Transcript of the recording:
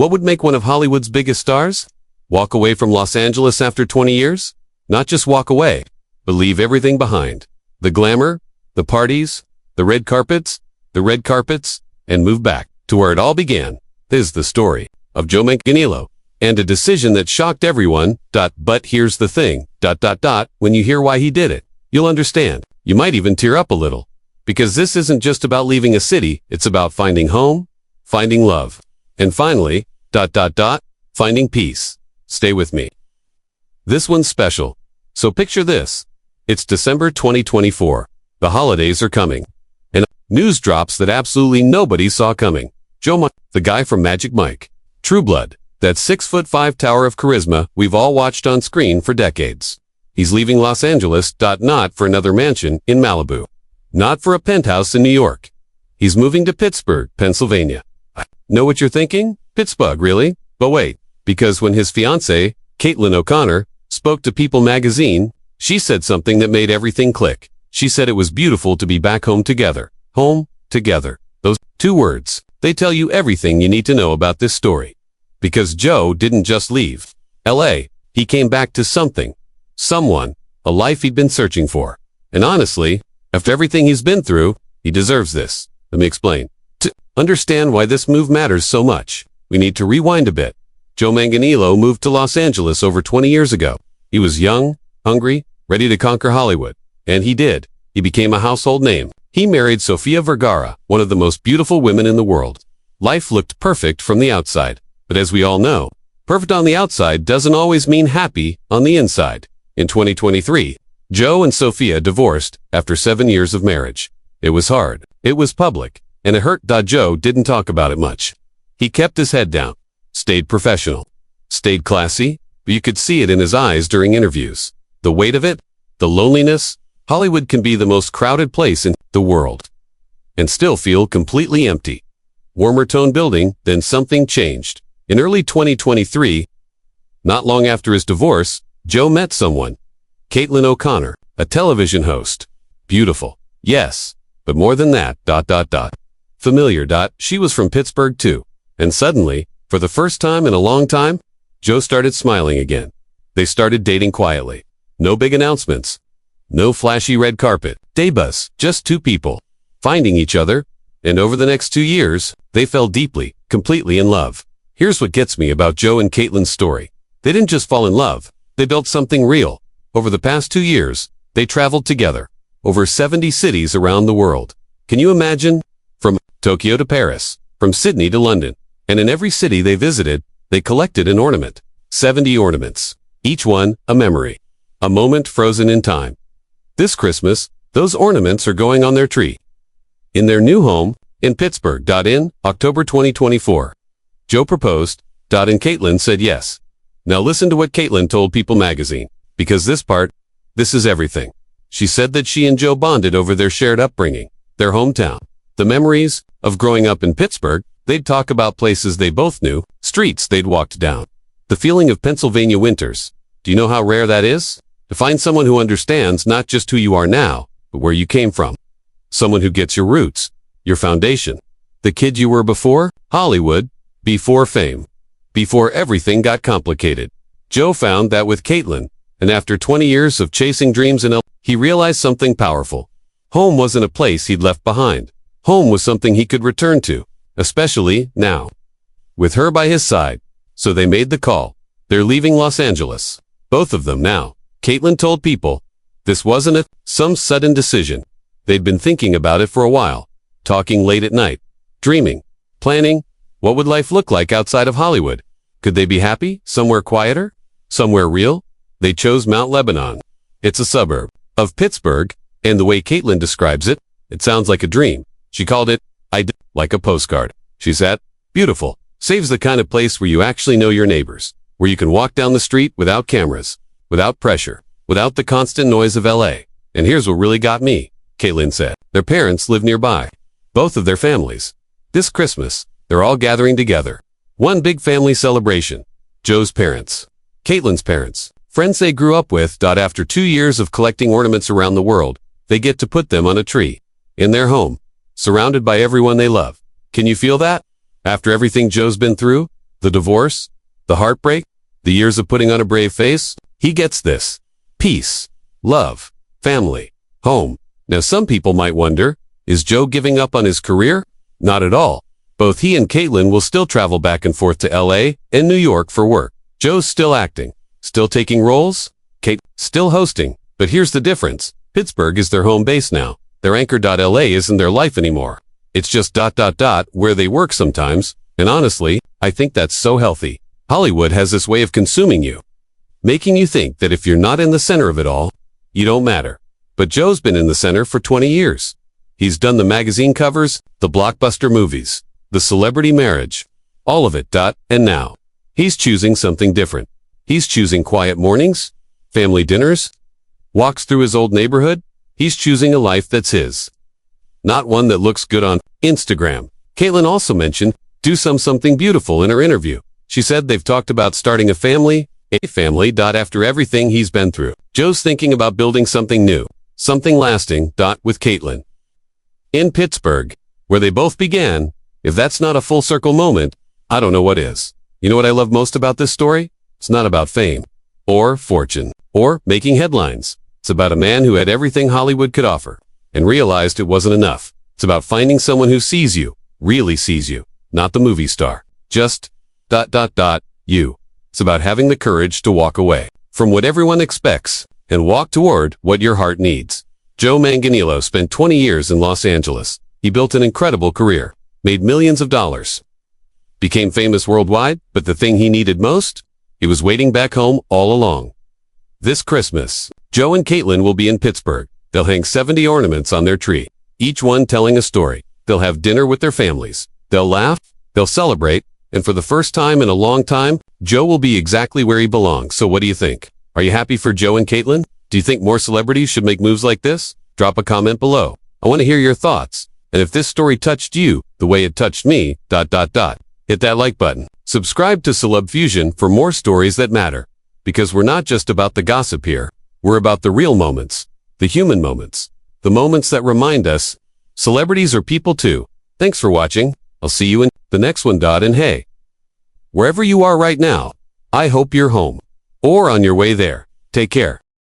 What would make one of Hollywood's biggest stars? Walk away from Los Angeles after 20 years? Not just walk away, but leave everything behind. The glamour, the parties, the red carpets, and move back to where it all began. This is the story of Joe Manganiello, and a decision that shocked everyone. But here's the thing. When you hear why he did it, you'll understand. You might even tear up a little. Because this isn't just about leaving a city, it's about finding home, finding love, and finally, finding peace. Stay with me. This one's special. So picture this. It's December 2024. The holidays are coming. And news drops that absolutely nobody saw coming. Joe, the guy from Magic Mike. True Blood. That 6'5" tower of charisma we've all watched on screen for decades. He's leaving Los Angeles. Not for another mansion in Malibu. Not for a penthouse in New York. He's moving to Pittsburgh, Pennsylvania. Know what you're thinking? Pittsburgh, really? But wait, because when his fiancée, CaitlinOConnor, spoke to People magazine, she said something that made everything click. She said it was beautiful to be back home together. Home, together. Those two words, they tell you everything you need to know about this story. Because Joe didn't just leave LA, he came back to something, someone, a life he'd been searching for. And honestly, after everything he's been through, he deserves this. Let me explain. To understand why this move matters so much, we need to rewind a bit. Joe Manganiello moved to Los Angeles over 20 years ago. He was young, hungry, ready to conquer Hollywood. And he did. He became a household name. He married Sofia Vergara, one of the most beautiful women in the world. Life looked perfect from the outside. But as we all know, perfect on the outside doesn't always mean happy on the inside. In 2023, Joe and Sofia divorced after 7 years of marriage. It was hard. It was public. And it hurt. Joe didn't talk about it much. He kept his head down, stayed professional, stayed classy, but you could see it in his eyes during interviews. The weight of it, the loneliness. Hollywood can be the most crowded place in the world and still feel completely empty. Warmer tone building, then something changed. In early 2023, not long after his divorce, Joe met someone, CaitlinOConnor, a television host. Beautiful. Yes, but more than that. Familiar. She was from Pittsburgh too. And suddenly, for the first time in a long time, Joe started smiling again. They started dating quietly. No big announcements. No flashy red carpet. Daybuzz. Just two people. Finding each other. And over the next 2 years, they fell deeply, completely in love. Here's what gets me about Joe and Caitlin's story. They didn't just fall in love. They built something real. Over the past 2 years, they traveled together. Over 70 cities around the world. Can you imagine? From Tokyo to Paris. From Sydney to London. And in every city they visited, they collected an ornament. 70 ornaments. Each one a memory. A moment frozen in time. This Christmas, those ornaments are going on their tree. In their new home, in Pittsburgh. In October 2024. Joe proposed. And Caitlin said yes. Now listen to what Caitlin told People magazine. Because this is everything. She said that she and Joe bonded over their shared upbringing, their hometown, the memories of growing up in Pittsburgh. They'd talk about places they both knew, streets they'd walked down. The feeling of Pennsylvania winters. Do you know how rare that is? To find someone who understands not just who you are now, but where you came from. Someone who gets your roots, your foundation. The kid you were before Hollywood, before fame, before everything got complicated. Joe found that with Caitlin, and after 20 years of chasing dreams in LA, he realized something powerful. Home wasn't a place he'd left behind. Home was something he could return to, especially now. With her by his side. So they made the call. They're leaving Los Angeles. Both of them now. Caitlin told People, this wasn't some sudden decision. They'd been thinking about it for a while. Talking late at night. Dreaming. Planning. What would life look like outside of Hollywood? Could they be happy? Somewhere quieter? Somewhere real? They chose Mount Lebanon. It's a suburb of Pittsburgh, and the way Caitlin describes it, it sounds like a dream. She called it, like a postcard. She said, beautiful. Saves the kind of place where you actually know your neighbors, where you can walk down the street without cameras, without pressure, without the constant noise of LA. And here's what really got me, Caitlin said. Their parents live nearby. Both of their families. This Christmas, they're all gathering together. One big family celebration. Joe's parents. Caitlin's parents. Friends they grew up with. After 2 years of collecting ornaments around the world, they get to put them on a tree. In their home. Surrounded by everyone they love. Can you feel that? After everything Joe's been through? The divorce? The heartbreak? The years of putting on a brave face? He gets this. Peace, love, family, home. Now some people might wonder, is Joe giving up on his career? Not at all. Both he and Caitlin will still travel back and forth to LA and New York for work. Joe's still acting, still taking roles, Kate still hosting. But here's the difference. Pittsburgh is their home base now. Their anchor.la isn't their life anymore. It's just ... where they work sometimes. And honestly, I think that's so healthy. Hollywood has this way of consuming you, making you think that if you're not in the center of it all, you don't matter. But Joe's been in the center for 20 years. He's done the magazine covers, the blockbuster movies, the celebrity marriage, all of it. And now, he's choosing something different. He's choosing quiet mornings, family dinners, walks through his old neighborhood. He's choosing a life that's his, not one that looks good on Instagram. Caitlin also mentioned do something beautiful in her interview. She said they've talked about starting a family. After everything he's been through. Joe's thinking about building something new, something lasting. With Caitlin in Pittsburgh, where they both began. If that's not a full circle moment, I don't know what is. You know what I love most about this story? It's not about fame or fortune or making headlines. It's about a man who had everything Hollywood could offer and realized it wasn't enough. It's about finding someone who sees you, really sees you, not the movie star. Just ... you. It's about having the courage to walk away from what everyone expects and walk toward what your heart needs. Joe Manganiello spent 20 years in Los Angeles. He built an incredible career, made millions of dollars, became famous worldwide, but the thing he needed most? He was waiting back home all along. This Christmas, Joe and Caitlin will be in Pittsburgh. They'll hang 70 ornaments on their tree, each one telling a story. They'll have dinner with their families. They'll laugh, they'll celebrate, and for the first time in a long time, Joe will be exactly where he belongs. So what do you think? Are you happy for Joe and Caitlin? Do you think more celebrities should make moves like this? Drop a comment below. I want to hear your thoughts. And if this story touched you the way it touched me, ... hit that like button. Subscribe to Celeb Fusion for more stories that matter. Because we're not just about the gossip here. We're about the real moments, the human moments, the moments that remind us celebrities are people too. Thanks for watching. I'll see you in the next one. And hey, wherever you are right now, I hope you're home or on your way there. Take care.